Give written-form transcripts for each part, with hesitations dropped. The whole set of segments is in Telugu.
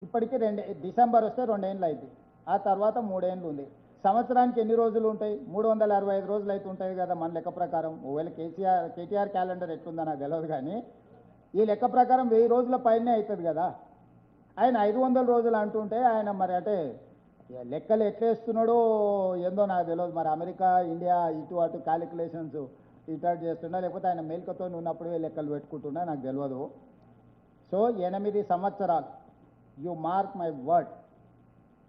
ఇప్పటికీ డిసెంబర్ వస్తే 2 ఏళ్ళు అయింది. ఆ తర్వాత 3 ఏళ్ళు ఉంది. సంవత్సరానికి ఎన్ని రోజులు ఉంటాయి? 365 రోజులు అయితే ఉంటాయి కదా మన లెక్క ప్రకారం. ఒకవేళ కేటీఆర్ క్యాలెండర్ ఎట్లుందో నాకు తెలియదు కానీ ఈ లెక్క ప్రకారం 1000 రోజుల పైనే అవుతుంది కదా. ఆయన 500 రోజులు అంటుంటే ఆయన మరి అంటే లెక్కలు ఎట్లేస్తున్నాడో ఏందో నాకు తెలియదు. మరి అమెరికా ఇండియా ఇటు అటు క్యాలిక్యులేషన్స్ ఇటు చేస్తున్నా, లేకపోతే ఆయన మేల్కతో ఉన్నప్పుడే లెక్కలు పెట్టుకుంటున్నా నాకు తెలియదు. సో 8 సంవత్సరాలు, యు మార్క్ మై వర్డ్,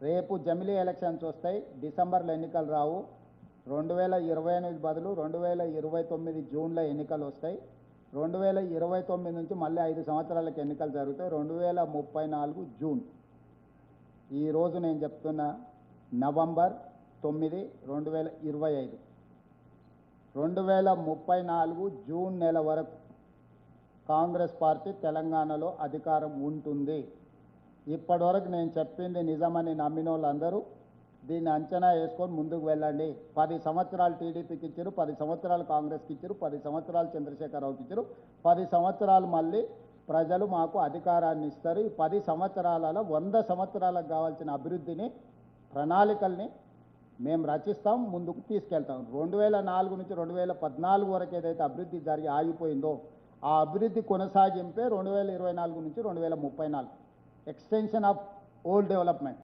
రేపు జమిలీ ఎలక్షన్స్ వస్తాయి, డిసెంబర్లో ఎన్నికలు రావు. 2028 బదులు 2029 జూన్లో ఎన్నికలు వస్తాయి. 2029 నుంచి మళ్ళీ 5 సంవత్సరాలకు ఎన్నికలు జరుగుతాయి. 2034 జూన్. ఈరోజు నేను చెప్తున్నా నవంబర్ 9, 2025. 2034 జూన్ నెల వరకు కాంగ్రెస్ పార్టీ తెలంగాణలో అధికారం ఉంటుంది. ఇప్పటివరకు నేను చెప్పింది నిజమని నమ్మిన వాళ్ళందరూ దీన్ని అంచనా వేసుకొని ముందుకు వెళ్ళండి. 10 సంవత్సరాలు టీడీపీకి ఇచ్చారు, 10 సంవత్సరాలు కాంగ్రెస్కి ఇచ్చారు, 10 సంవత్సరాలు చంద్రశేఖరరావుకి ఇచ్చారు, 10 సంవత్సరాలు మళ్ళీ ప్రజలు మాకు అధికారాన్ని ఇస్తారు. ఈ 10 సంవత్సరాలలో 100 సంవత్సరాలకు కావాల్సిన అభివృద్ధిని, ప్రణాళికల్ని మేము రచిస్తాం, ముందుకు తీసుకెళ్తాం. 2004 నుంచి 2014 వరకు ఏదైతే అభివృద్ధి జరిగి ఆగిపోయిందో ఆ అభివృద్ధి కొనసాగింపే 2024 నుంచి 2034 ఎక్స్టెన్షన్ ఆఫ్ ఓల్డ్ డెవలప్మెంట్.